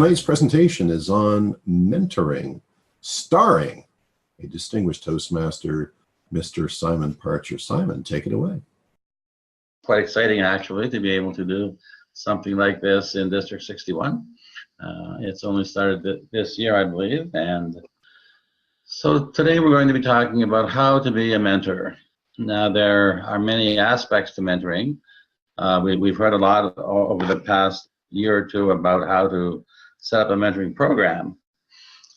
tonight's presentation is on mentoring, starring a distinguished Toastmaster, Mr. Simon Parcher. Simon, take it away. Quite exciting, actually, to be able to do something like this in District 61. It's only started this year, I believe, and so today we're going to be talking about how to be a mentor. Now, there are many aspects to mentoring. We've heard a lot over the past year or two about how to set up a mentoring program,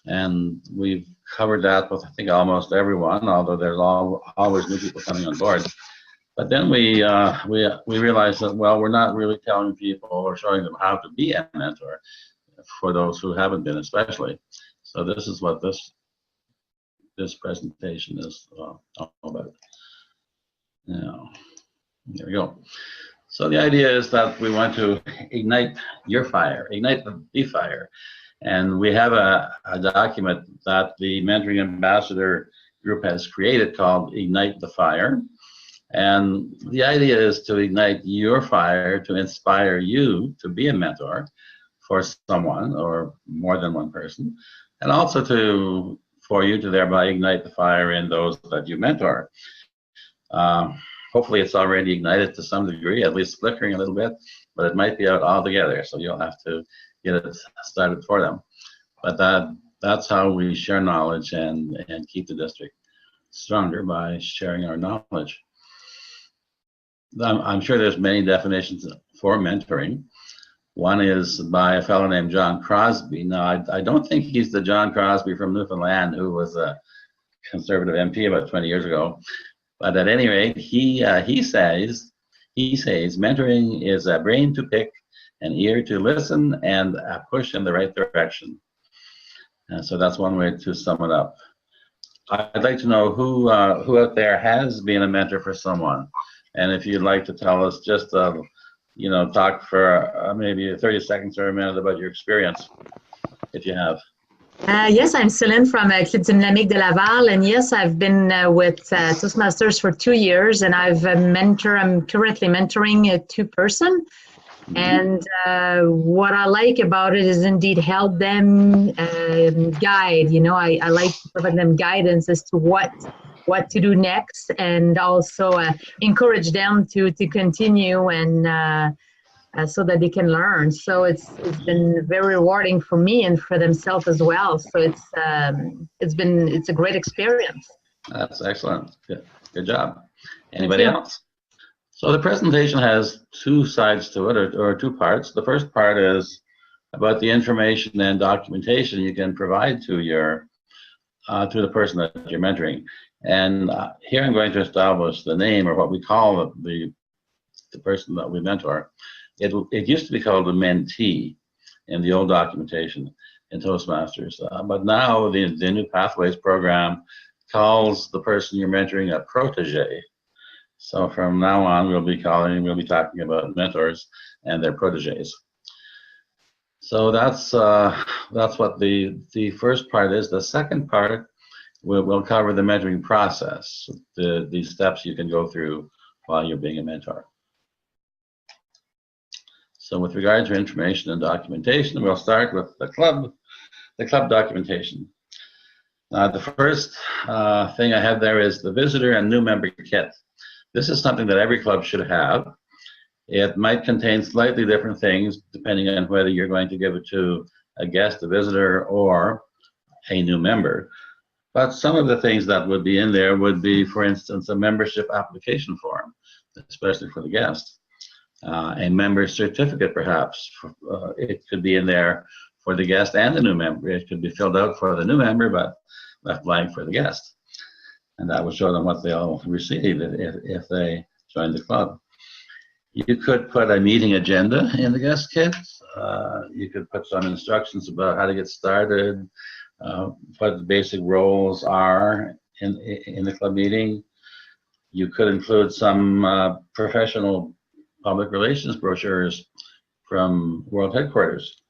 and we've covered that with, I think, almost everyone, although there's always new people coming on board. But then we realized that, well, we're not really telling people or showing them how to be a mentor for those who haven't been, especially. So this is what this presentation is all about. Now, there we go. So the idea is that we want to ignite your fire, ignite the fire. And we have a document that the Mentoring Ambassador group has created called Ignite the Fire. And the idea is to ignite your fire, to inspire you to be a mentor for someone or more than one person, and also for you to thereby ignite the fire in those that you mentor. Hopefully it's already ignited to some degree, at least flickering a little bit, but it might be out altogether, so you'll have to get it started for them. But that's how we share knowledge and keep the district stronger, by sharing our knowledge. I'm sure there's many definitions for mentoring. One is by a fellow named John Crosby. Now, I don't think he's the John Crosby from Newfoundland who was a Conservative MP about 20 years ago. But at any rate, he says mentoring is a brain to pick, an ear to listen, and a push in the right direction. So that's one way to sum it up. I'd like to know who out there has been a mentor for someone. And if you'd like to tell us, just talk for maybe 30 seconds or a minute about your experience, if you have. Yes, I'm Céline from Club Dynamique de Laval, and yes, I've been with Toastmasters for 2 years, and I'm currently mentoring a two-person. And what I like about it is indeed help them guide. I like to provide them guidance as to what to do next, and also encourage them to continue and so that they can learn. So it's been very rewarding for me and for themselves as well. So it's a great experience. That's excellent. Good job. Anybody else? So the presentation has two sides to it, or two parts. The first part is about the information and documentation you can provide to to the person that you're mentoring. And here I'm going to establish the name, or what we call the person that we mentor. It used to be called a mentee in the old documentation in Toastmasters, but now the new Pathways program calls the person you're mentoring a protégé. So from now on, we'll be talking about mentors and their protégés. So that's what the first part is. The second part, we'll cover the mentoring process, the steps you can go through while you're being a mentor. So with regard to information and documentation, we'll start with the club documentation. The first thing I have there is the visitor and new member kit. This is something that every club should have. It might contain slightly different things depending on whether you're going to give it to a guest, a visitor, or a new member. But some of the things that would be in there would be, for instance, a membership application form, especially for the guest. A member certificate, perhaps. It could be in there for the guest and the new member. It could be filled out for the new member, but left blank for the guest. And that would show them what they'll receive if they join the club. You could put a meeting agenda in the guest kit. You could put some instructions about how to get started, what the basic roles are in the club meeting. You could include some professional public relations brochures from world headquarters.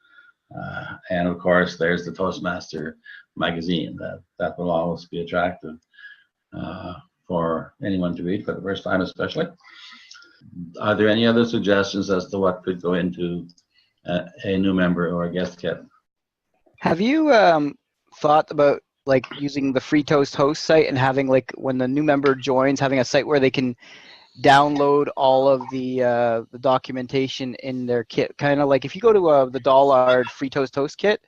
And of course, there's the Toastmaster magazine that will always be attractive for anyone to read for the first time, especially. Are there any other suggestions as to what could go into a new member or a guest kit? Have you thought about like using the Free Toast host site and having like when the new member joins, having a site where they can download all of the documentation in their kit? Kind of like if you go to the Dollard Free Toast host kit,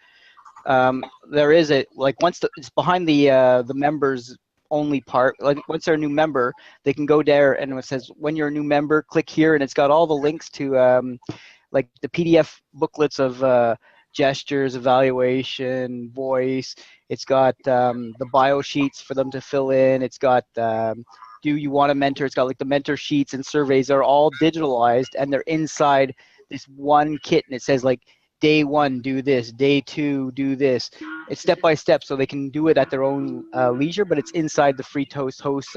there is a like once it's behind the members only part. Like once they're a new member, they can go there and it says when you're a new member, click here, and it's got all the links to like the PDF booklets of gestures, evaluation, voice. It's got the bio sheets for them to fill in. It's got do you want to mentor? It's got like the mentor sheets and surveys are all digitalized and they're inside this one kit, and it says like day 1 do this, day 2 do this. It's step by step, so they can do it at their own leisure, but it's inside the Free Toast host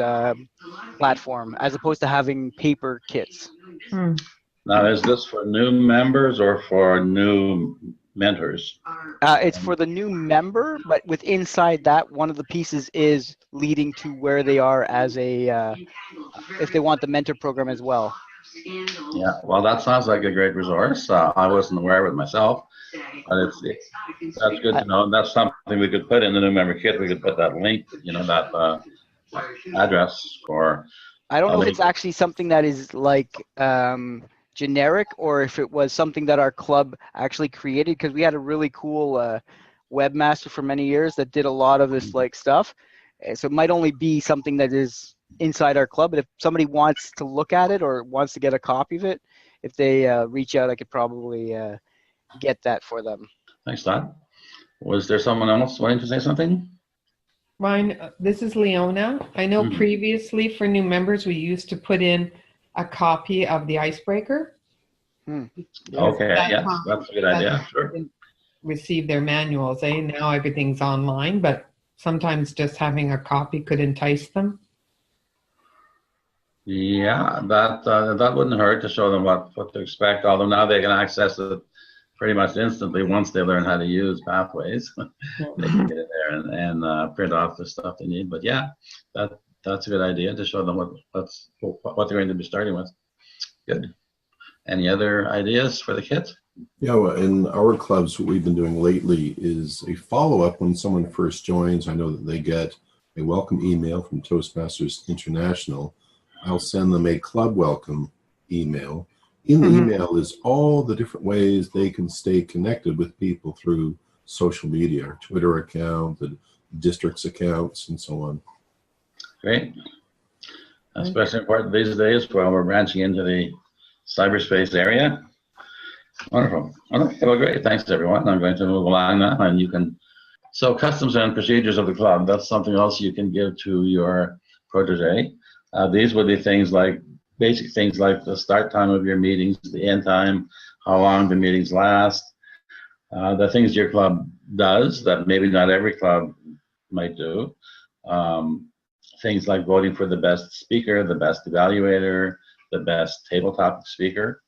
platform as opposed to having paper kits. Now, is this for new members or for new mentors? It's for the new member, but with inside that, one of the pieces is leading to where they are as a, if they want the mentor program as well. Yeah, well, that sounds like a great resource. I wasn't aware of it myself, but that's good to know. And that's something we could put in the new member kit. We could put that link, you know, that address for. I don't know if it's actually something that is like generic or if it was something that our club actually created, because we had a really cool webmaster for many years that did a lot of this like stuff. So it might only be something that is inside our club, but if somebody wants to look at it or wants to get a copy of it, if they reach out, I could probably get that for them. Thanks, Todd. Was there someone else wanting to say something? Ryan, this is Leona. I know previously for new members, we used to put in a copy of the icebreaker. Okay, yeah, that's a good idea, sure. Receive their manuals, eh? Now everything's online, but sometimes just having a copy could entice them. Yeah, that wouldn't hurt to show them what to expect, although now they can access it pretty much instantly once they learn how to use Pathways. They can get in there and print off the stuff they need. But yeah, that's a good idea to show them what they're going to be starting with. Good. Any other ideas for the kit? Yeah, well, in our clubs, what we've been doing lately is a follow-up when someone first joins. I know that they get a welcome email from Toastmasters International. I'll send them a club welcome email. In the email is all the different ways they can stay connected with people through social media, our Twitter account, the district's accounts, and so on. Great. Especially important these days while we're branching into the cyberspace area. Wonderful. Okay, well, great. Thanks, everyone. I'm going to move along now, and you can. So, customs and procedures of the club. That's something else you can give to your protege. These would be things like basic things like the start time of your meetings, the end time, how long the meetings last, the things your club does that maybe not every club might do. Things like voting for the best speaker, the best evaluator, the best tabletop speaker.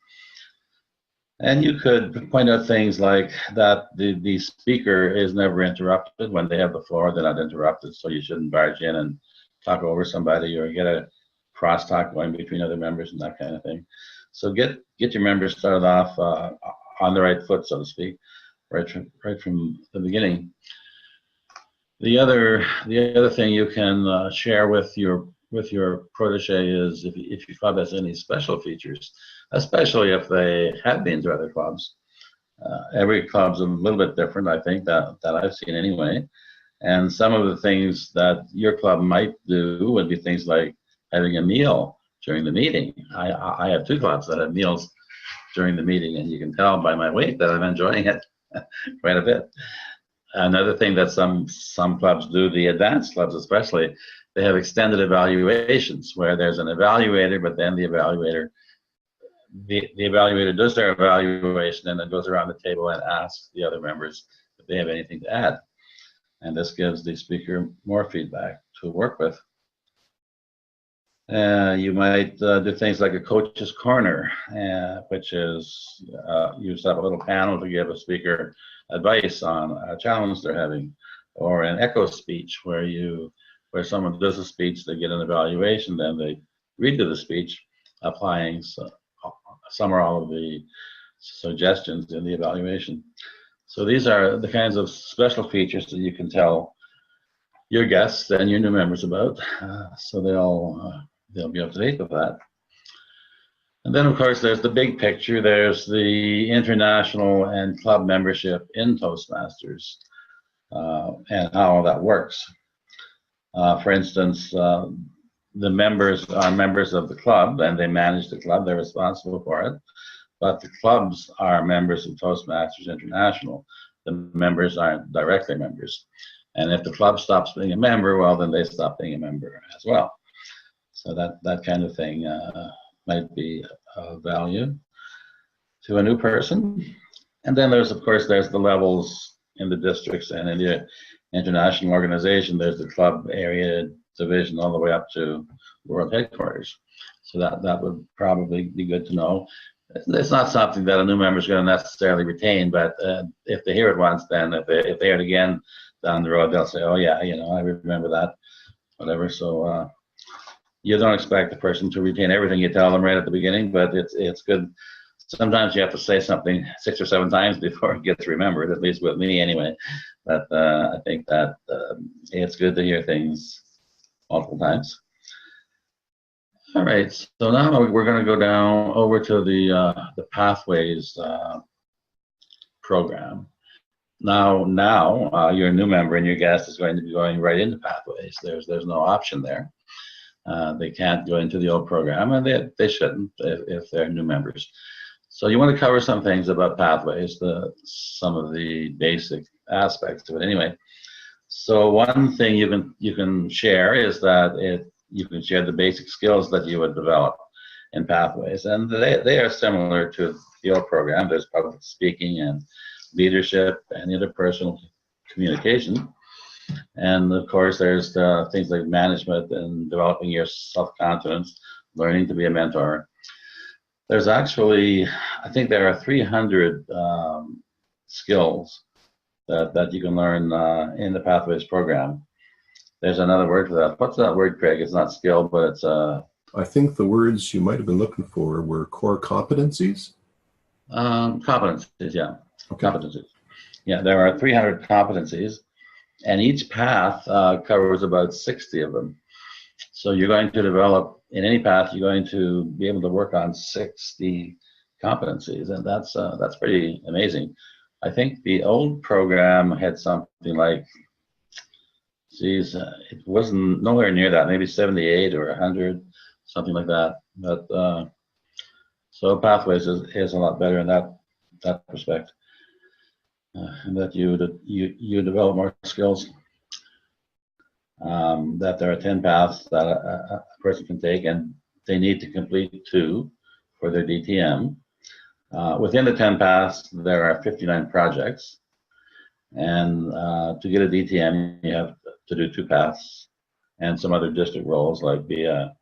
And you could point out things like that the speaker is never interrupted. When they have the floor, they're not interrupted, so you shouldn't barge in and talk over somebody or get a crosstalk going between other members and that kind of thing. So get your members started off on the right foot, so to speak, right from the beginning. The other thing you can share with your protege is if your club has any special features, especially if they have been to other clubs. Every club's a little bit different, I think, that I've seen anyway. And some of the things that your club might do would be things like having a meal during the meeting. I have 2 clubs that have meals during the meeting, and you can tell by my weight that I'm enjoying it quite a bit. Another thing that some clubs do, the advanced clubs especially, they have extended evaluations where there's an evaluator, but then the evaluator does their evaluation and then goes around the table and asks the other members if they have anything to add. And this gives the speaker more feedback to work with. You might do things like a coach's corner, which is you set up a little panel to give a speaker advice on a challenge they're having, or an echo speech where someone does a speech, they get an evaluation, then they redo the speech, applying some or all of the suggestions in the evaluation. So these are the kinds of special features that you can tell your guests and your new members about, so they'll be up to date with that. And then, of course, there's the big picture. There's the international and club membership in Toastmasters, and how all that works. For instance, the members are members of the club, and they manage the club. They're responsible for it. But the clubs are members of Toastmasters International. The members aren't directly members. And if the club stops being a member, well, then they stop being a member as well. So that kind of thing might be of value to a new person. And then there's, of course, there's the levels in the districts and in the international organization. There's the club area division all the way up to world headquarters. So that would probably be good to know. It's not something that a new member is going to necessarily retain, but if they hear it once, then if they hear it again down the road, they'll say, oh yeah, you know, I remember that, whatever. So you don't expect the person to retain everything you tell them right at the beginning, but it's good. Sometimes you have to say something 6 or 7 times before it gets remembered, at least with me anyway. But I think that it's good to hear things multiple times. All right, so now we're going to go down over to the Pathways program. Now you're a new member and your guest is going to be going right into Pathways. There's no option there. They can't go into the old program, and they shouldn't if they're new members. So you want to cover some things about Pathways, some of the basic aspects of it anyway. So one thing you can share is that you can share the basic skills that you would develop in Pathways, and they are similar to the old program. There's public speaking and leadership and interpersonal communication, and of course there's things like management and developing your self-confidence, learning to be a mentor. There's actually, I think there are 300 skills that you can learn in the Pathways program. There's another word for that. What's that word, Craig? It's not skill, but it's I think the words you might have been looking for were core competencies. Competencies, yeah. Okay. Competencies. Yeah, there are 300 competencies, and each path covers about 60 of them. So you're going to develop, in any path, you're going to be able to work on 60 competencies, and that's pretty amazing. I think the old program had something like, geez, it wasn't nowhere near that, maybe 78 or 100, something like that. But so Pathways is a lot better in that respect, and that you develop more skills. That there are 10 paths that a person can take, and they need to complete 2 for their DTM. Within the 10 paths, there are 59 projects, and to get a DTM, you have to do 2 paths and some other district roles, like be a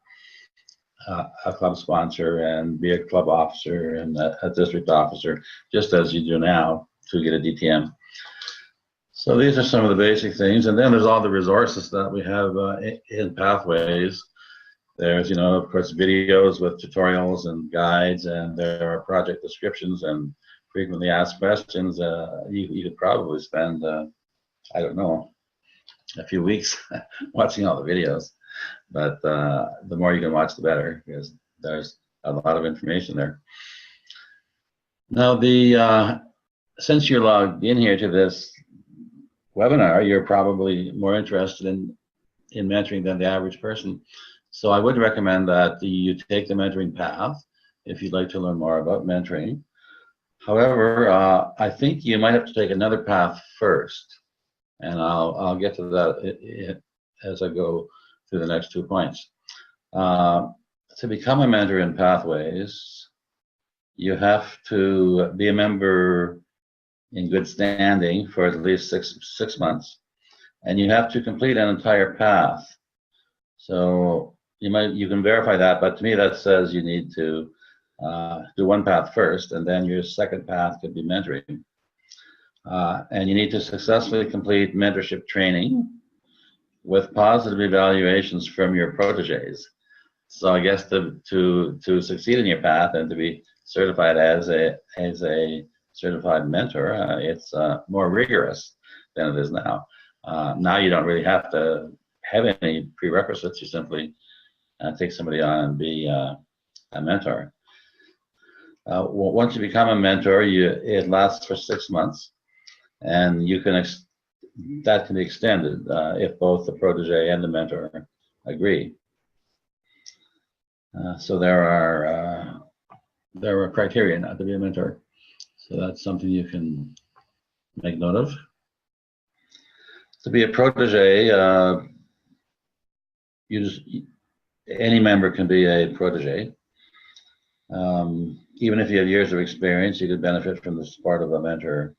club sponsor and be a club officer and a district officer, just as you do now to get a DTM. So these are some of the basic things, and then there's all the resources that we have in Pathways. There's, of course, videos with tutorials and guides, and there are project descriptions and frequently asked questions. You could probably spend, I don't know, a few weeks watching all the videos, but the more you can watch, the better, because there's a lot of information there. Now, since you're logged in here to this webinar, you're probably more interested in mentoring than the average person. So I would recommend that you take the mentoring path if you'd like to learn more about mentoring. However, I think you might have to take another path first, and I'll get to that as I go through the next 2 points. To become a mentor in Pathways, you have to be a member in good standing for at least six months, and you have to complete an entire path. So you can verify that, but to me that says you need to do 1 path first, and then your second path could be mentoring. And you need to successfully complete mentorship training with positive evaluations from your protégés. So I guess to succeed in your path and to be certified as a certified mentor, it's more rigorous than it is now. Now you don't really have to have any prerequisites. You simply take somebody on and be a mentor. Once you become a mentor, it lasts for 6 months, and you can that can be extended if both the protege and the mentor agree. So there are criteria not to be a mentor. So that's something you can make note of. To be a protege, any member can be a protege. Even if you have years of experience, you could benefit from the support of a mentor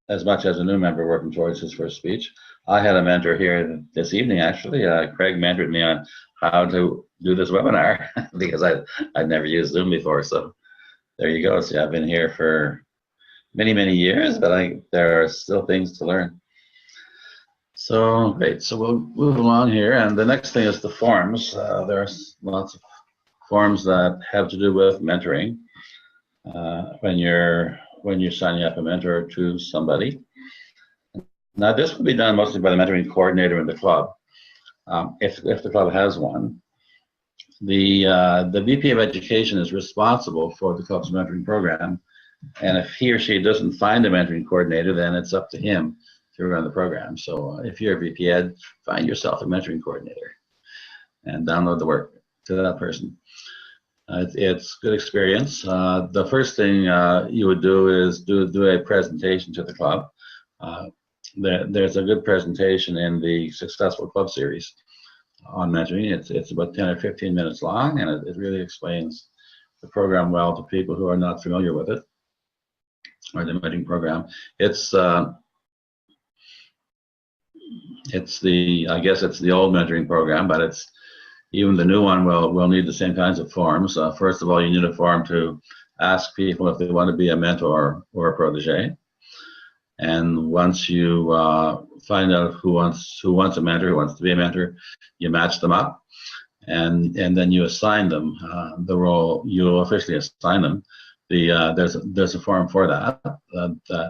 as much as a new member working towards his first speech. I had a mentor here this evening, actually. Craig mentored me on how to do this webinar because I'd never used Zoom before. So there you go. See, I've been here for many, many years, but there are still things to learn. So great. So we'll move along here, and the next thing is the forms. There are lots of forms that have to do with mentoring when you're signing up a mentor to somebody. Now, this will be done mostly by the mentoring coordinator in the club, if the club has one. The VP of Education is responsible for the club's mentoring program, and if he or she doesn't find a mentoring coordinator, then it's up to him to run the program. So if you're a VP Ed, find yourself a mentoring coordinator and download the work to that person. It's good experience. The first thing you would do is do a presentation to the club. There's a good presentation in the Successful Club series on mentoring. It's about 10 or 15 minutes long, and it really explains the program well to people who are not familiar with it, or the mentoring program. I guess it's the old mentoring program, but even the new one will need the same kinds of forms. First of all, you need a form to ask people if they want to be a mentor or a protege. And once you find out who wants a mentor, who wants to be a mentor, you match them up, and then you assign them the role. You officially assign them. There's a form for that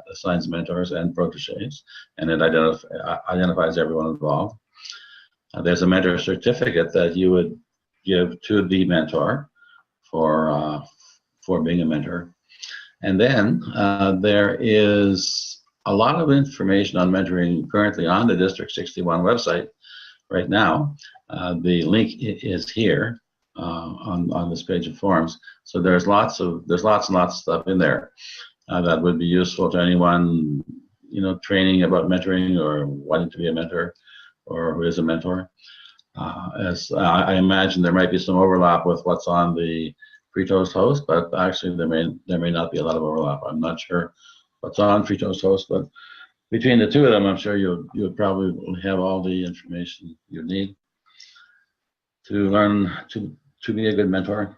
assigns mentors and proteges, and it identifies everyone involved. There's a mentor certificate that you would give to the mentor for being a mentor. And then there is a lot of information on mentoring currently on the District 61 website right now. The link is here on this page of forms. So there's lots and lots of stuff in there that would be useful to anyone, training about mentoring or wanting to be a mentor, or who is a mentor. As I imagine there might be some overlap with what's on the Pre-Toast Host, but actually there may not be a lot of overlap. I'm not sure what's on Pre-Toast Host, but between the two of them, I'm sure you'll probably have all the information you need to learn to be a good mentor.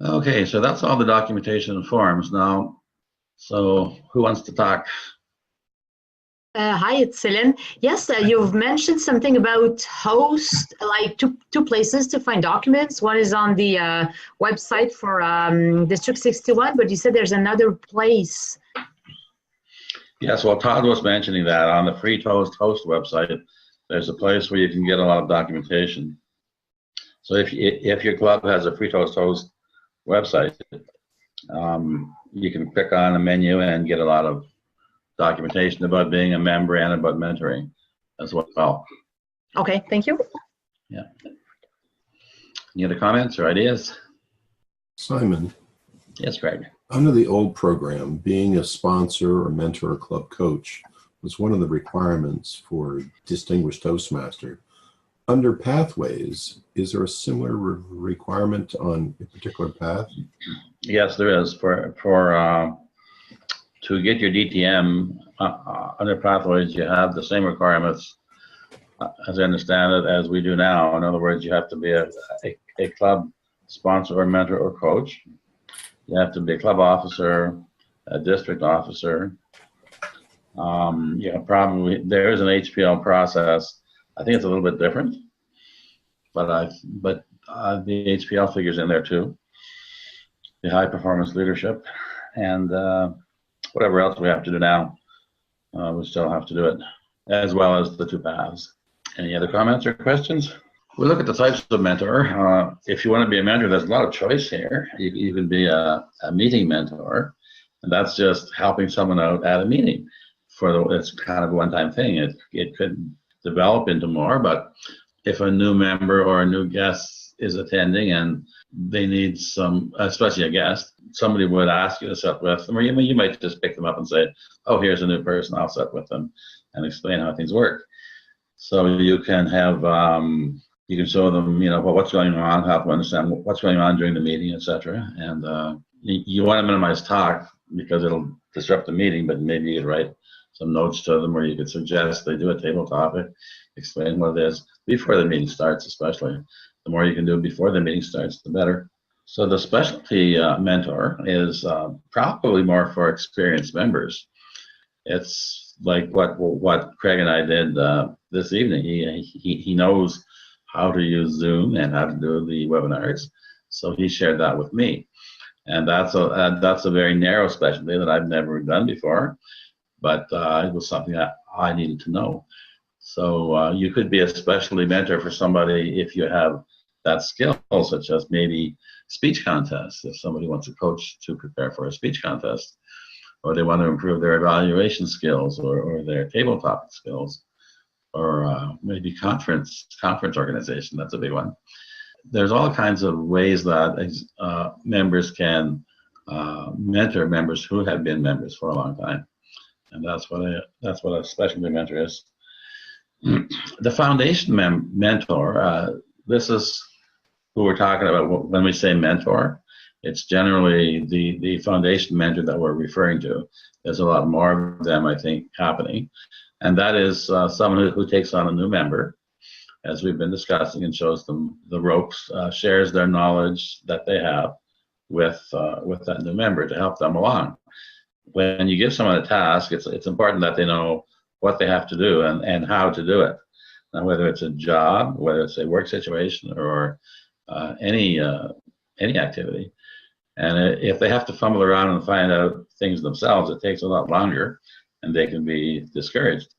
Okay, so that's all the documentation and forms now. So who wants to talk? Hi, it's Céline. Yes, you've mentioned something about host, like two places to find documents. One is on the website for District 61, but you said there's another place. Yes, well, Todd was mentioning that on the Pre-Toast Host website, there's a place where you can get a lot of documentation. So if your club has a Pre-Toast Host website, you can click on a menu and get a lot of documentation about being a member and about mentoring as well. Okay, thank you. Yeah. Any other comments or ideas? Simon. Yes, Craig. Under the old program, being a sponsor or mentor or club coach was one of the requirements for Distinguished Toastmaster. Under Pathways, is there a similar requirement on a particular path? Yes, there is. To get your DTM under Pathways, you have the same requirements, as I understand it, as we do now. In other words, you have to be a club sponsor or mentor or coach. You have to be a club officer, a district officer. Probably there is an HPL process. I think it's a little bit different, but the HPL figures in there too. the high performance leadership, and whatever else we have to do now, we still have to do it, as well as the two paths. Any other comments or questions? We look at the types of mentor. If you want to be a mentor, there's a lot of choice here. You can be a meeting mentor, and that's just helping someone out at a meeting. It's kind of a one-time thing. It could develop into more, but if a new member or a new guest is attending and they need some, especially a guest, somebody would ask you to sit with them, or you might just pick them up and say, oh, here's a new person, I'll sit with them and explain how things work. So you can have, you can show them, what's going on, help them understand what's going on during the meeting, etc. And you want to minimize talk because it'll disrupt the meeting, but maybe you could write some notes to them, or you could suggest they do a table topic, explain what it is before the meeting starts, especially. The more you can do before the meeting starts, the better. So the specialty mentor is probably more for experienced members. It's like what Craig and I did this evening. He knows how to use Zoom and how to do the webinars, so he shared that with me. And that's a very narrow specialty that I've never done before, but it was something that I needed to know. So you could be a specialty mentor for somebody if you have that skill, such as maybe speech contests. If somebody wants a coach to prepare for a speech contest, or they want to improve their evaluation skills or their table topic skills, or maybe conference organization, that's a big one. There's all kinds of ways that members can mentor members who have been members for a long time. And that's what a specialty mentor is. The foundation mentor, this is who we're talking about when we say mentor. It's generally the foundation mentor that we're referring to. There's a lot more of them, I think, happening. And that is someone who takes on a new member, as we've been discussing, and shows them the ropes, shares their knowledge that they have with that new member to help them along. When you give someone a task, it's important that they know what they have to do and how to do it. Now, whether it's a job, whether it's a work situation, or any activity. And if they have to fumble around and find out things themselves, it takes a lot longer, and they can be discouraged.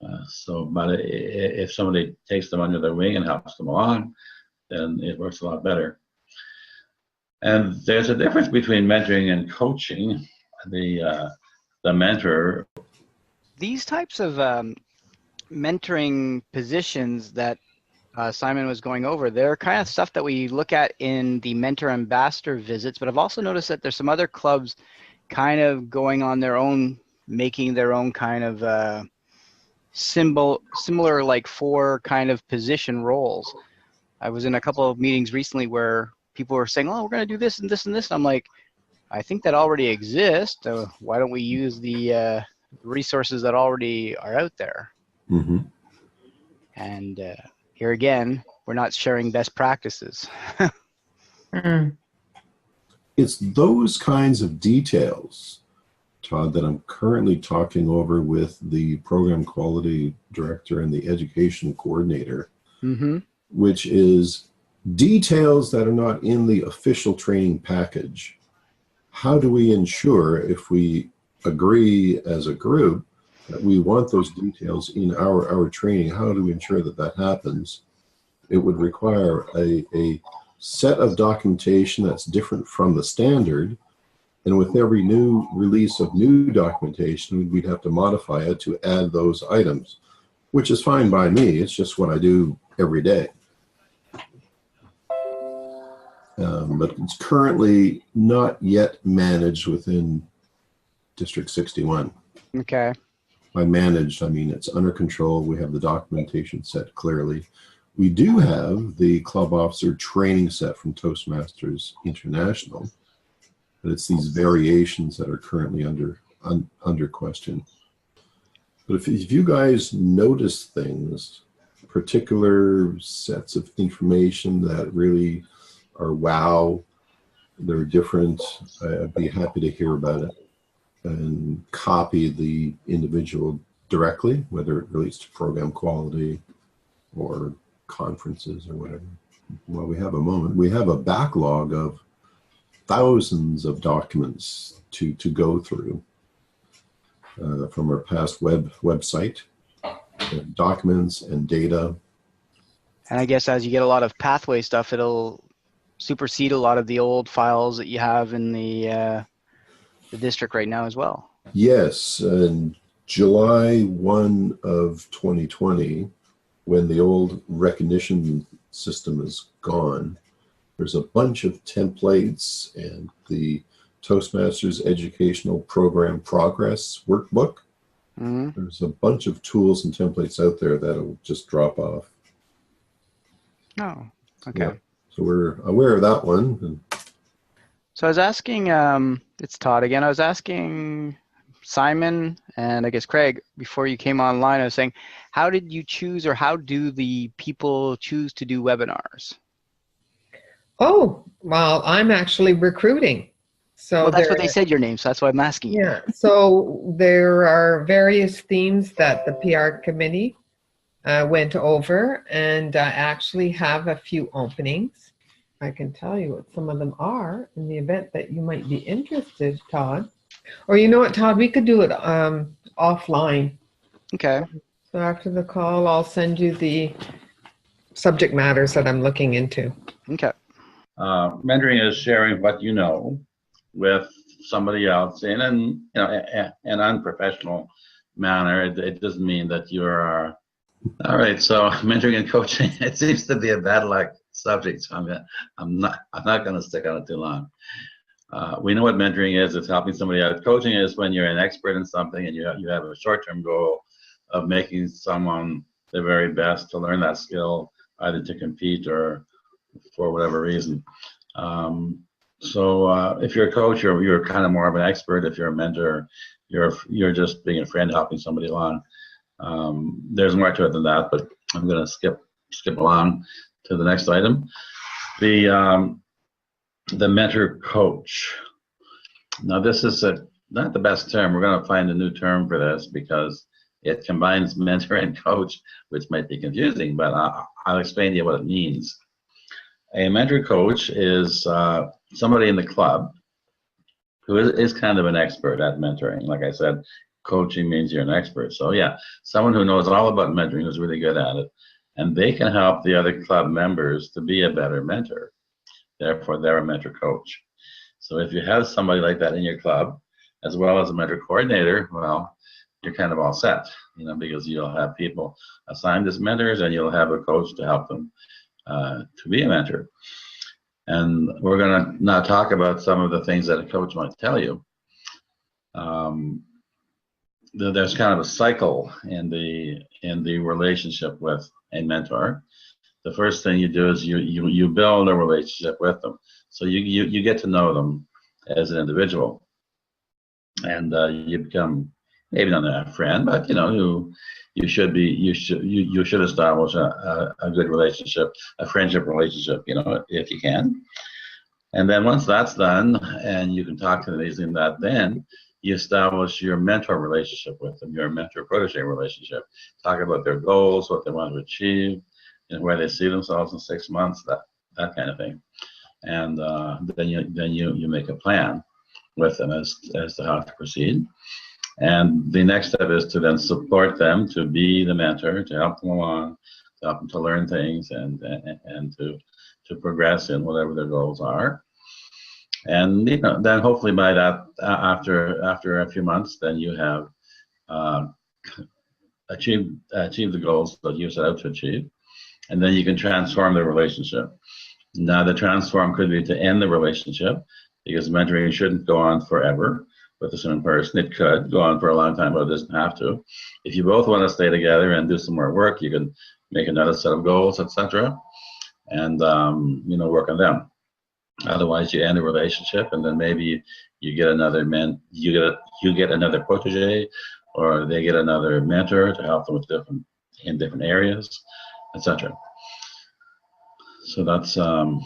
But if somebody takes them under their wing and helps them along, then it works a lot better. And there's a difference between mentoring and coaching. The mentor. These types of mentoring positions that Simon was going over, they're kind of stuff that we look at in the mentor ambassador visits, but I've also noticed that there's some other clubs kind of going on their own, making their own kind of similar like 4 kind of position roles. I was in a couple of meetings recently where people were saying, oh, we're going to do this and this and this. And I'm like, I think that already exists. Why don't we use the resources that already are out there? Mm-hmm. And here again, we're not sharing best practices. It's those kinds of details, Todd, that I'm currently talking over with the program quality director and the education coordinator, which is details that are not in the official training package. How do we ensure, if we agree as a group that we want those details in our training, how do we ensure that that happens? It would require a set of documentation that's different from the standard, and with every new release of new documentation, we'd have to modify it to add those items, which is fine by me. It's just what I do every day. But it's currently not yet managed within District 61. Okay. By managed, I mean it's under control. We have the documentation set clearly. We do have the club officer training set from Toastmasters International, but it's these variations that are currently under question. But if you guys notice things, particular sets of information that really are wow, they're different, I'd be happy to hear about it and copy the individual directly, whether it relates to program quality or conferences or whatever. Well, we have a moment. We have a backlog of thousands of documents to go through from our past website, documents and data. And I guess as you get a lot of pathway stuff, it'll supersede a lot of the old files that you have in the district right now as well. Yes, July 1 of 2020, when the old recognition system is gone, there's a bunch of templates and the Toastmasters Educational Program Progress Workbook. Mm-hmm. There's a bunch of tools and templates out there that'll just drop off. Oh, okay. Yeah. So we're aware of that one. So I was asking, it's Todd again, I was asking Simon and I guess Craig, before you came online, I was saying, how did you choose, or how do the people choose to do webinars? Oh, well, I'm actually recruiting. So Well, that's what they said your name, so that's why I'm asking you. Yeah, so there are various themes that the PR committee went over, and I actually have a few openings. I can tell you what some of them are in the event that you might be interested, Todd. Or you know what, Todd, we could do it offline. Okay. So after the call, I'll send you the subject matters that I'm looking into. Okay. Mentoring is sharing what you know with somebody else in an unprofessional manner. It doesn't mean that you're all right. So mentoring and coaching, it seems to be a bad luck subject. So I'm not going to stick on it too long. We know what mentoring is. It's helping somebody out. Coaching is when you're an expert in something and you have a short-term goal of making someone the very best to learn that skill, either to compete or for whatever reason. So if you're a coach, you're kind of more of an expert. If you're a mentor, you're just being a friend helping somebody along. There's more to it than that, but I'm going to skip along to the next item. The mentor coach. Now this is not the best term. We're going to find a new term for this because it combines mentor and coach, which might be confusing, but I'll explain to you what it means. A mentor coach is somebody in the club who is kind of an expert at mentoring. Like I said, coaching means you're an expert. So yeah, someone who knows all about mentoring, who's really good at it, and they can help the other club members to be a better mentor. Therefore, they're a mentor coach. So if you have somebody like that in your club, as well as a mentor coordinator, well, you're kind of all set, because you'll have people assigned as mentors and you'll have a coach to help them to be a mentor. And we're going to now talk about some of the things that a coach might tell you. There's kind of a cycle in the relationship with a mentor. The first thing you do is you build a relationship with them. So you get to know them as an individual, and you become maybe not a friend, but you should establish a good relationship, a friendship relationship, if you can. And then once that's done, and you can talk to them using that, then you establish your mentor relationship with them, your mentor-protege relationship. Talk about their goals, what they want to achieve, and where they see themselves in 6 months, that kind of thing. And then you make a plan with them as to how to proceed. And the next step is to then support them to be the mentor, to help them along, to help them to learn things and to progress in whatever their goals are. And then hopefully by that, after a few months, then you have achieved the goals that you set out to achieve, and then you can transform the relationship. Now the transform could be to end the relationship, because mentoring shouldn't go on forever with the same person. It could go on for a long time, but it doesn't have to. If you both want to stay together and do some more work, you can make another set of goals, etc., and work on them. Otherwise, you end the relationship, and then maybe you get another you get another protege, or they get another mentor to help them with different areas, etc. So that's the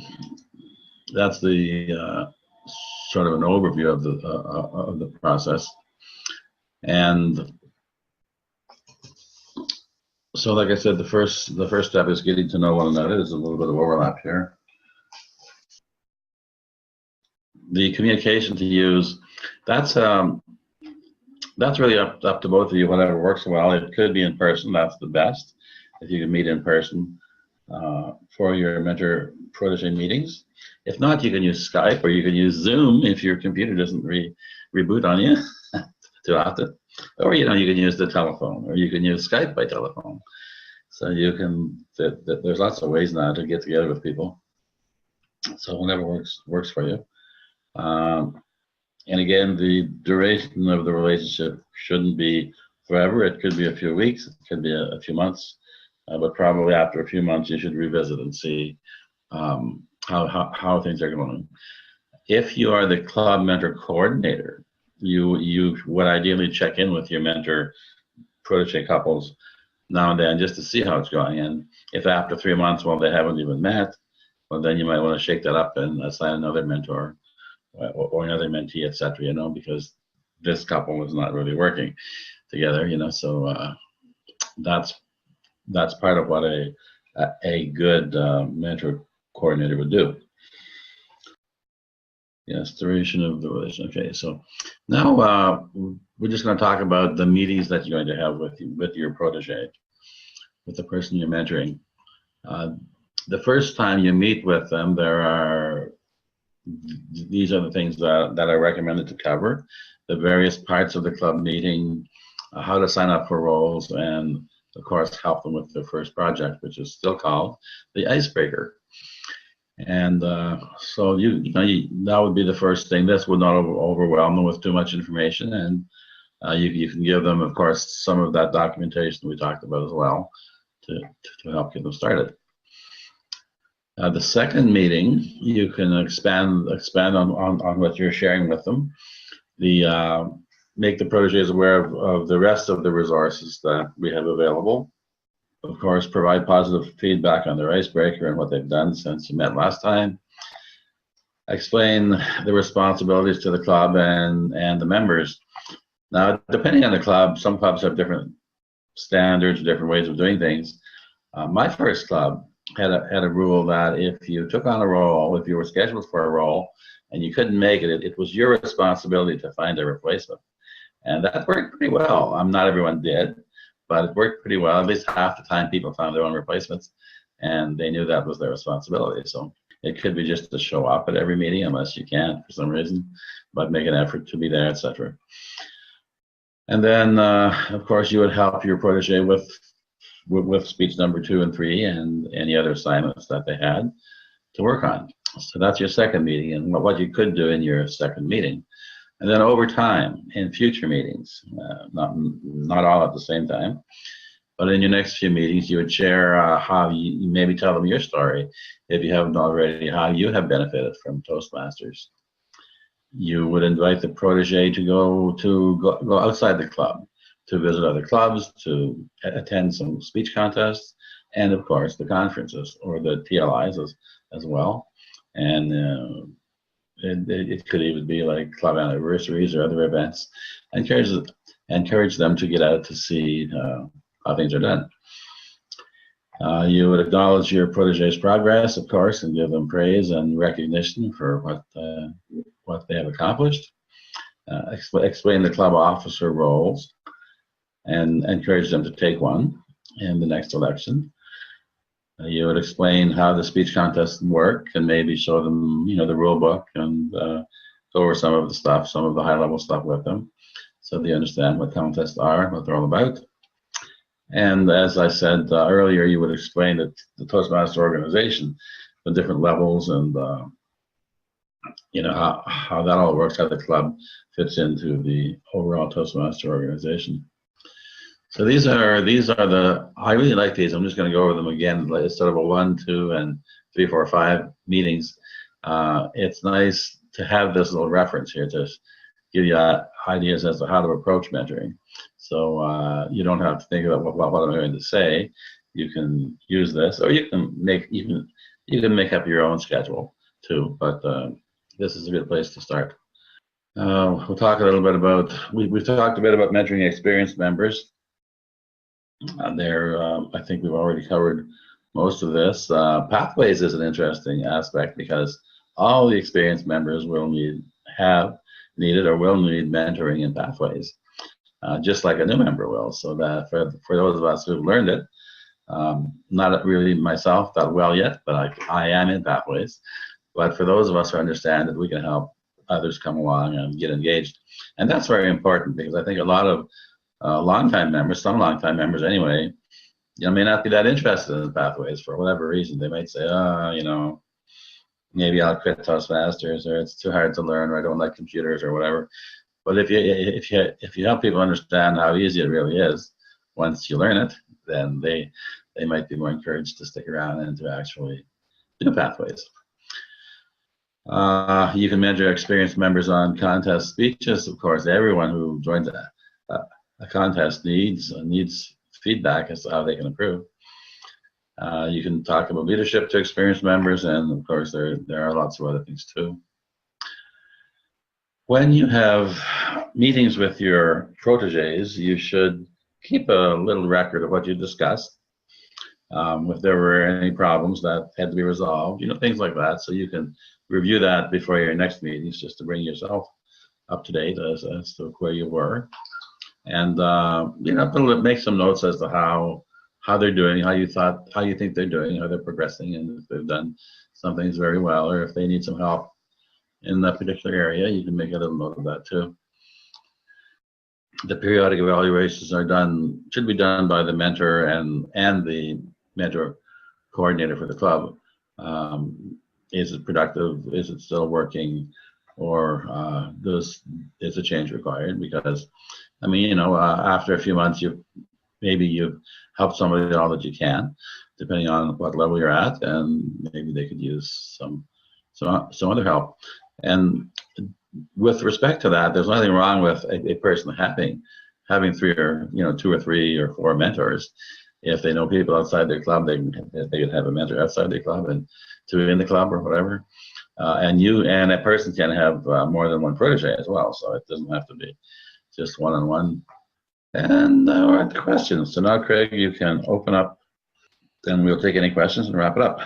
sort of an overview of the process. And so, like I said, the first step is getting to know one another. There's a little bit of overlap here. the communication to use, that's really up to both of you, whatever works well. It could be in person, that's the best, if you can meet in person for your mentor protege meetings. If not, you can use Skype, or you can use Zoom if your computer doesn't reboot on you too often. Or, you can use the telephone, or you can use Skype by telephone. So you can, there's lots of ways now to get together with people. So whatever works for you. And again, the duration of the relationship shouldn't be forever. It could be a few weeks, it could be a few months, but probably after a few months, you should revisit and see how things are going. If you are the club mentor coordinator, you would ideally check in with your mentor protege couples now and then just to see how it's going. And if after 3 months, well, they haven't even met, well, then you might want to shake that up and assign another mentor or another mentee, etc. Because this couple is not really working together. So that's part of what a good mentor coordinator would do. Yes, duration of the relation. Okay, so now we're just going to talk about the meetings that you're going to have with your protege, with the person you're mentoring. The first time you meet with them, these are the things that are recommended to cover: the various parts of the club meeting, how to sign up for roles, and of course help them with their first project, which is still called the icebreaker. And so that would be the first thing. This would not overwhelm them with too much information, and you can give them, of course, some of that documentation we talked about as well to help get them started. The second meeting, you can expand on what you're sharing with them. Make the proteges aware of the rest of the resources that we have available. Of course, provide positive feedback on their icebreaker and what they've done since you met last time. Explain the responsibilities to the club and the members. Now, depending on the club, some clubs have different standards, different ways of doing things. My first club had a rule that if you took on a role, if you were scheduled for a role and you couldn't make it, it was your responsibility to find a replacement. And that worked pretty well. Not everyone did, but it worked pretty well. At least half the time people found their own replacements, and they knew that was their responsibility. So it could be just to show up at every meeting, unless you can't for some reason, but make an effort to be there, etc. And then, of course, you would help your protege with speech number 2 and 3 and any other assignments that they had to work on. So that's your second meeting, and what you could do in your second meeting. And then over time, in future meetings, not all at the same time, but in your next few meetings, you would share how you maybe tell them your story, if you haven't already, how you have benefited from Toastmasters. You would invite the protege to go outside the club, to visit other clubs, to attend some speech contests, and of course the conferences or the TLIs as well. And it could even be like club anniversaries or other events. Encourage them to get out to see how things are done. You would acknowledge your protege's progress, of course, and give them praise and recognition for what they have accomplished. Explain the club officer roles and encourage them to take one in the next election. You would explain how the speech contests work and maybe show them, the rule book and go over some of the high-level stuff with them, so they understand what contests are, what they're all about. And as I said earlier, you would explain the Toastmaster organization, the different levels, and how that all works, how the club fits into the overall Toastmaster organization. So these are I really like these. I'm just going to go over them again. It's sort of a 1, 2, and 3, 4, 5 meetings. It's nice to have this little reference here to give you ideas as to how to approach mentoring. So you don't have to think about what I'm going to say. You can use this, or you can make up your own schedule too. But this is a good place to start. We'll talk a little bit about we've talked a bit about mentoring experienced members. I think we've already covered most of this. Pathways is an interesting aspect because all the experienced members will need mentoring in Pathways, just like a new member will. So that for those of us who've learned it, not really myself that well yet, but I am in Pathways. But for those of us who understand that we can help others come along and get engaged. And that's very important, because I think a lot of longtime members, some longtime members anyway, may not be that interested in Pathways for whatever reason. They might say, maybe I'll quit Toastmasters, or it's too hard to learn, or I don't like computers, or whatever. But if you help people understand how easy it really is, once you learn it, then they might be more encouraged to stick around and to actually do Pathways. You can mentor experienced members on contest speeches. Of course, everyone who joins a contest needs feedback as to how they can improve. You can talk about leadership to experienced members, and of course, there are lots of other things too. When you have meetings with your protégés, you should keep a little record of what you discussed. If there were any problems that had to be resolved, things like that, so you can review that before your next meetings, just to bring yourself up to date as to where you were, and make some notes as to how they're doing, how you think they're doing, how they're progressing, and if they've done some things very well, or if they need some help in that particular area, you can make a little note of that too. The periodic evaluations should be done by the mentor and the mentor coordinator for the club. Is it productive? Is it still working? Or is a change required? Because, after a few months, you've helped somebody all that you can, depending on what level you're at, and maybe they could use some other help. And with respect to that, there's nothing wrong with a person having 2 or 3 or 4 mentors. If they know people outside their club, they could have a mentor outside their club and 2 in the club or whatever. And a person can have more than one protege as well, so it doesn't have to be just one-on-one. And we're at the questions. So now, Craig, you can open up, and we'll take any questions and wrap it up.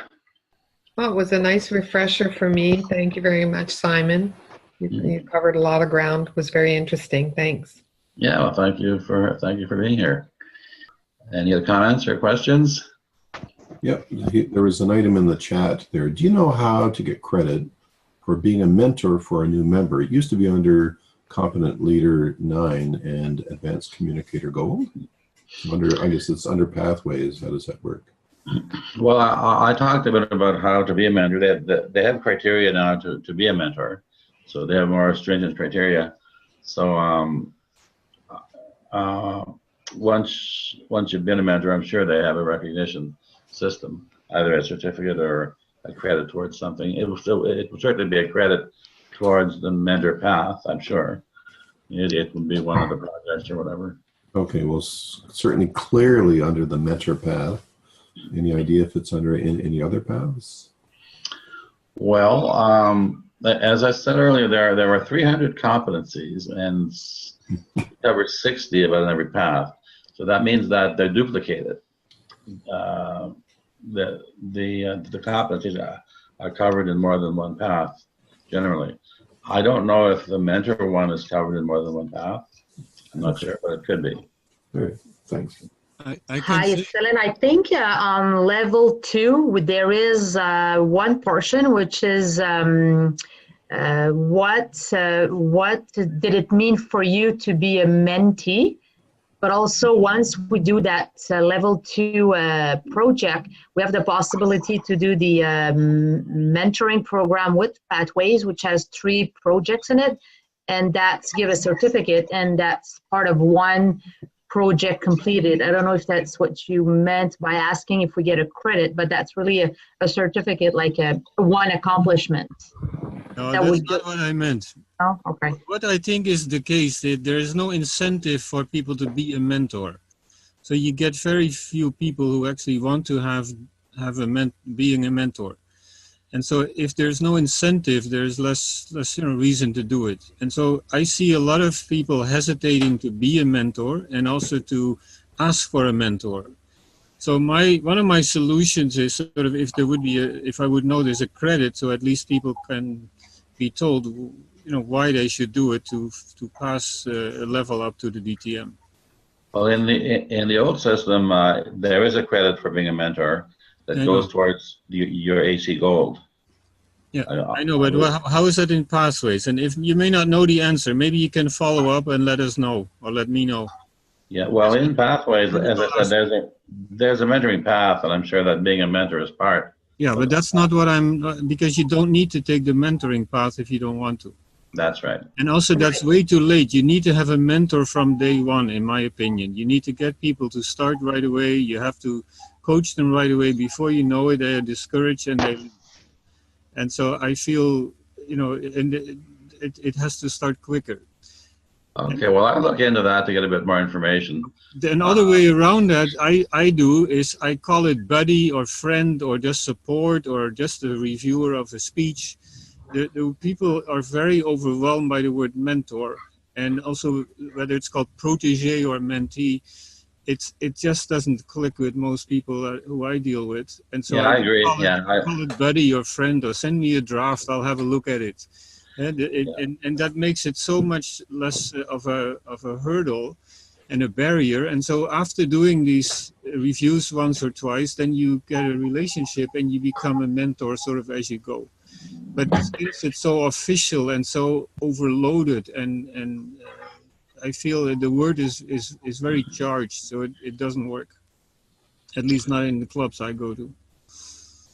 Well, it was a nice refresher for me. Thank you very much, Simon. You covered a lot of ground. It was very interesting. Thanks. Yeah, well, thank you for being here. Any other comments or questions? Yep, there was an item in the chat there. Do you know how to get credit for being a mentor for a new member? It used to be under Competent Leader 9 and Advanced Communicator Gold. I guess it's under Pathways. How does that work? Well, I talked a bit about how to be a mentor. They have criteria now to be a mentor, so they have more stringent criteria. So once you've been a mentor, I'm sure they have a recognition system, either a certificate or a credit towards something. It will certainly be a credit towards the mentor path, I'm sure. It would be one of the projects or whatever. Okay, well, certainly clearly under the mentor path. Any idea if it's under any other paths? Well, as I said earlier, there are 300 competencies and cover 60 of it on every path. So that means that they're duplicated. The competencies are covered in more than one path, generally. I don't know if the mentor one is covered in more than one path. I'm not sure, but it could be. All right, thanks. Hi, Céline. I think on level 2, there is one portion which is what did it mean for you to be a mentee? But also, once we do that level 2 project, we have the possibility to do the mentoring program with Pathways, which has 3 projects in it, and that's give a certificate, and that's part of one project completed. I don't know if that's what you meant by asking if we get a credit, but that's really a certificate, like one accomplishment. No, that's not what I meant. Oh, okay. What I think is the case that there is no incentive for people to be a mentor. So you get very few people who actually want to being a mentor. And so if there's no incentive, there's less reason to do it. And so I see a lot of people hesitating to be a mentor and also to ask for a mentor. So one of my solutions is sort of if there would be if I would know there's a credit, so at least people can be told, why they should do it to pass a level up to the DTM. Well, in the old system, there is a credit for being a mentor that goes towards your AC Gold. Yeah, I know, but how is that in Pathways? And if you may not know the answer, maybe you can follow up and let us know, or let me know. Yeah, well, in Pathways, as I said, there's a mentoring path, and I'm sure that being a mentor is part. Yeah, but that's not what because you don't need to take the mentoring path if you don't want to. That's right. And also, that's way too late. You need to have a mentor from day one, in my opinion. You need to get people to start right away. You have to coach them right away. Before you know it, they are discouraged and they leave. And so I feel, and it has to start quicker. Okay, well, I'll look into that to get a bit more information. Another way around that I do is I call it buddy or friend or just support or just a reviewer of a speech. The people are very overwhelmed by the word mentor, and also whether it's called protégé or mentee, it just doesn't click with most people who I deal with. And so I agree. Call it buddy or friend, or send me a draft. I'll have a look at it. And that makes it so much less of a hurdle and a barrier. And so after doing these reviews once or twice, then you get a relationship and you become a mentor sort of as you go. But since it's so official and so overloaded, and I feel that the word is very charged, so it doesn't work. At least not in the clubs I go to.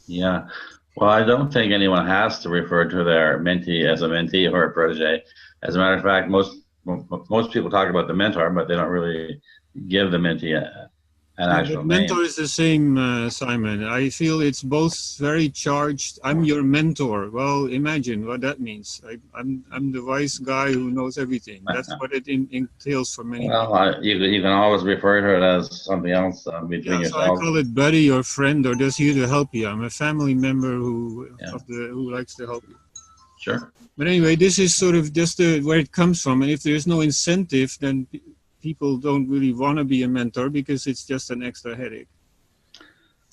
Yeah. Well, I don't think anyone has to refer to their mentee as a mentee or a protege. As a matter of fact, most people talk about the mentor, but they don't really give the mentee an actual name. Mentor is the same, Simon. I feel it's both very charged. I'm your mentor. Well, imagine what that means. I'm the wise guy who knows everything. That's what it entails for many people. Well, you can always refer to it as something else between yourselves. So I call it buddy or friend or just here to help you. I'm a family member who likes to help you. Sure. But anyway, this is sort of just where it comes from. And if there's no incentive, then people don't really want to be a mentor because it's just an extra headache.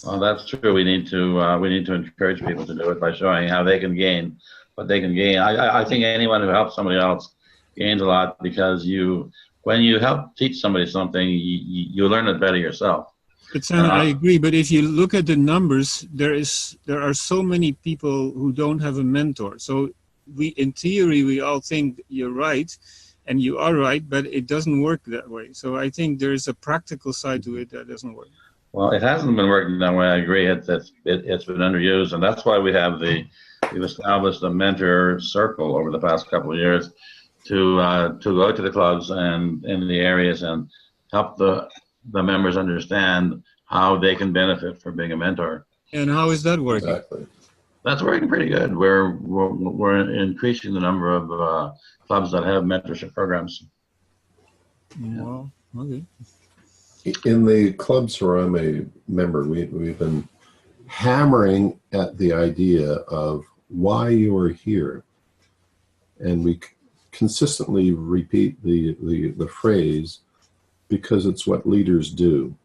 Well, that's true. We need to encourage people to do it by showing how they can gain what they can gain. I think anyone who helps somebody else gains a lot, because when you help teach somebody something, you learn it better yourself. I agree, but if you look at the numbers, there are so many people who don't have a mentor. So in theory, we all think you're right. And you are right, but it doesn't work that way. So I think there's a practical side to it that doesn't work. Well, it hasn't been working that way. I agree. It's been underused, and that's why we've established a mentor circle over the past couple of years to go to the clubs and in the areas and help the members understand how they can benefit from being a mentor. And how is that working? Exactly. That's working pretty good. We're increasing the number of clubs that have mentorship programs. Well, okay. In the clubs where I'm a member, we've been hammering at the idea of why you are here, and we consistently repeat the phrase, because it's what leaders do.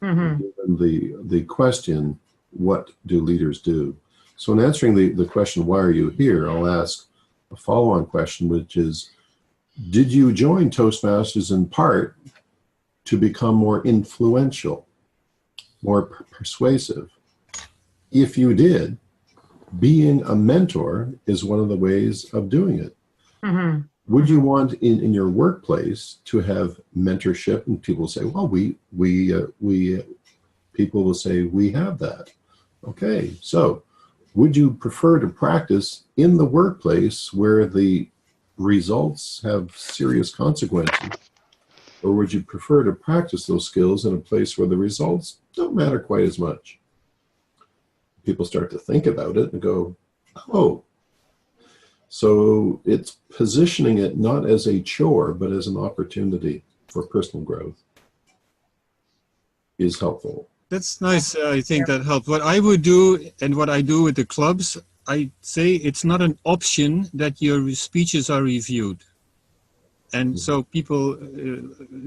Mm-hmm. Given the question, what do leaders do? So in answering the question, why are you here, I'll ask a follow-on question, which is, did you join Toastmasters in part to become more influential, more persuasive? If you did, being a mentor is one of the ways of doing it. Mm-hmm. Would you want in your workplace to have mentorship? And people will say, well, people will say, we have that. Okay, so would you prefer to practice in the workplace where the results have serious consequences? Or would you prefer to practice those skills in a place where the results don't matter quite as much? People start to think about it and go, oh. So it's positioning it not as a chore, but as an opportunity for personal growth is helpful. That's nice. I think that helped. What I would do and what I do with the clubs, I say it's not an option that your speeches are reviewed. And so people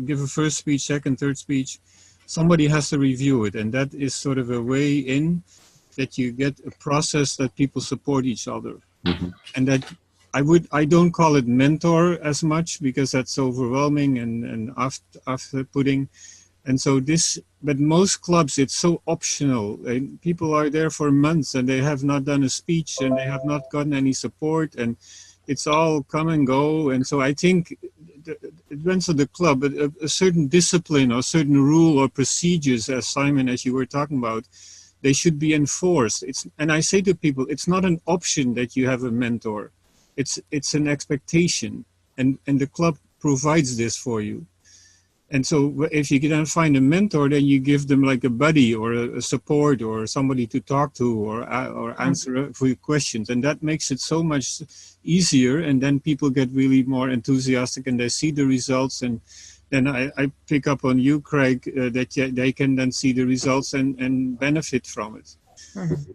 give a first speech, second, third speech. somebody has to review it, and that is sort of a way in that you get a process that people support each other. Mm-hmm. And that I don't call it mentor as much because that's overwhelming and after putting. And so but most clubs, it's so optional. And people are there for months and they have not done a speech and they have not gotten any support, and it's all come and go. And so I think it depends on the club, but a certain discipline or certain rule or procedures, as Simon, as you were talking about, they should be enforced. And I say to people, it's not an option that you have a mentor. It's an expectation, and the club provides this for you. And so if you can find a mentor, then you give them like a buddy or a support or somebody to talk to or answer for your questions. And that makes it so much easier. And then people get really more enthusiastic and they see the results. And then I pick up on you, Craig, that they can then see the results and benefit from it. Mm-hmm.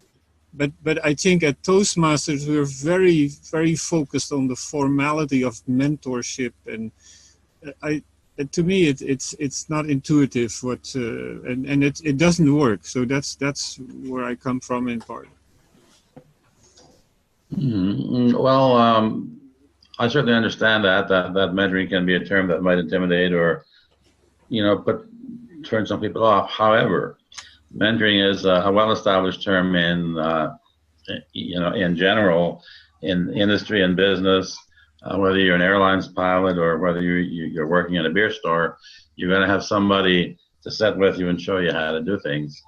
But I think at Toastmasters, we're very, very focused on the formality of mentorship. And to me, it's not intuitive and it doesn't work. So that's where I come from in part. Well, I certainly understand that mentoring can be a term that might intimidate or, turn some people off. However, mentoring is a well-established term in general, in industry and business. Whether you're an airlines pilot or whether you're working in a beer store, you're going to have somebody to sit with you and show you how to do things.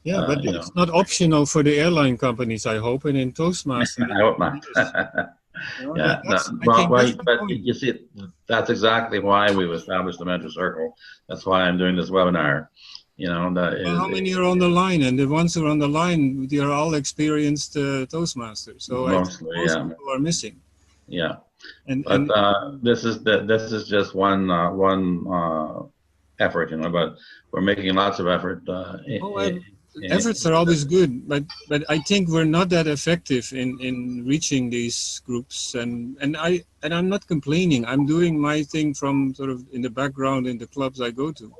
Yeah, but it's not optional for the airline companies, I hope, and in Toastmasters. I hope not. But you see, that's exactly why we've established the Mentor Circle. That's why I'm doing this webinar. How many are on the line? And the ones who are on the line, they are all experienced Toastmasters. So mostly, most people are missing. Yeah. This is just one effort, but we're making lots of effort. Efforts are always good, but I think we're not that effective in reaching these groups, and I'm not complaining. I'm doing my thing from sort of in the background in the clubs I go to.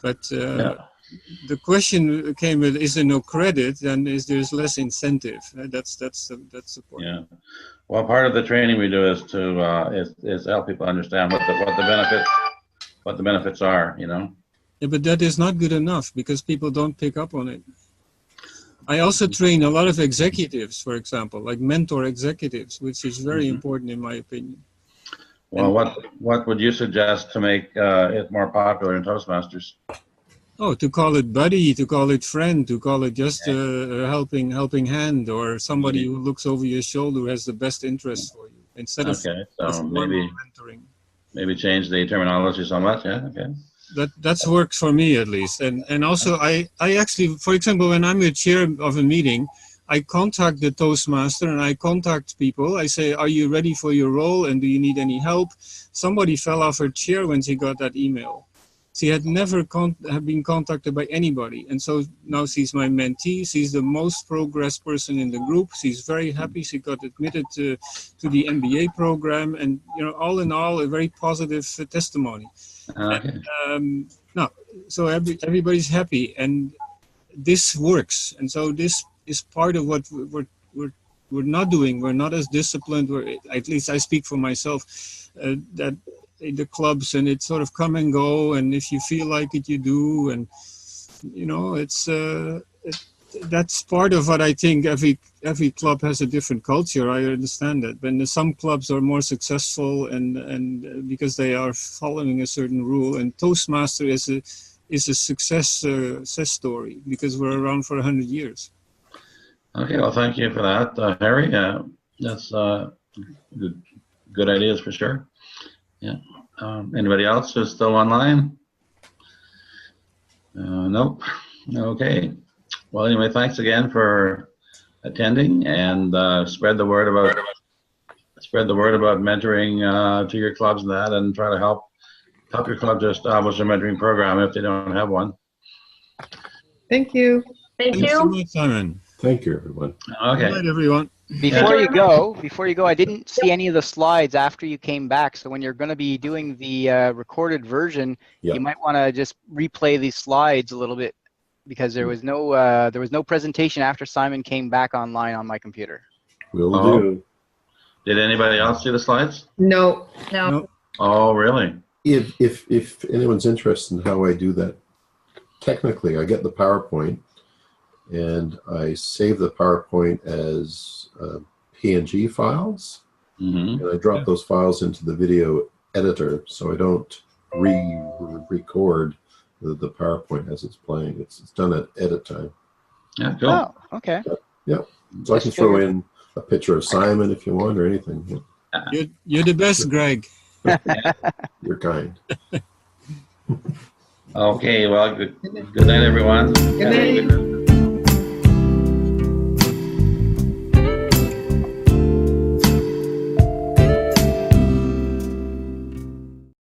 But the question came with: is there no credit? And there's less incentive? That's the point. Yeah. Well, part of the training we do is to is help people understand what the benefits are. Yeah, but that is not good enough because people don't pick up on it. I also train a lot of executives, for example, like mentor executives, which is very important in my opinion. Well, what would you suggest to make it more popular in Toastmasters? Oh, to call it buddy, to call it friend, to call it just a helping hand, or somebody who looks over your shoulder who has the best interest for you, instead of mentoring. Maybe change the terminology somewhat. Yeah. Okay. That's worked for me at least, and also I actually, for example, when I'm the chair of a meeting, I contact the Toastmaster and I contact people. I say, are you ready for your role and do you need any help? Somebody fell off her chair when she got that email. She had never been contacted by anybody, and so now she's my mentee. She's the most progressed person in the group. She's very happy. She got admitted to the MBA program, and all in all, a very positive testimony. Okay. So everybody's happy, and this works. And so this is part of what we're not doing. We're not as disciplined. At least I speak for myself. That the clubs, and it's sort of come and go, and if you feel like it, you do, and that's part of what I think. Every club has a different culture. I understand that, but some clubs are more successful and because they are following a certain rule. And Toastmaster is a success story because we're around for 100 years. Okay, well, thank you for that, Harry. That's good ideas for sure. Yeah. Anybody else who's still online? Nope. Okay. Well, anyway, thanks again for attending, and spread the word about mentoring to your clubs and that, and try to help your club to establish a mentoring program if they don't have one. Thank you. Thank Thanks you. so much, Simon. Thank you, everyone. Okay. Good night, everyone. Before you go, I didn't see any of the slides after you came back. So when you're going to be doing the recorded version, Yeah. you might want to just replay these slides a little bit because there was no presentation after Simon came back online on my computer. Will Oh. do. Did anybody else see the slides? No. No. Oh, really? If anyone's interested in how I do that, technically, I get the PowerPoint and I save the PowerPoint as PNG files, Mm-hmm. and I drop those files into the video editor, so I don't re-record the PowerPoint as it's playing. It's done at edit time. Yeah, cool. Oh, okay. So I can throw in a picture of Simon if you want, or anything. You're the best, Greg. You're kind. Okay, well, good night, everyone. Good night.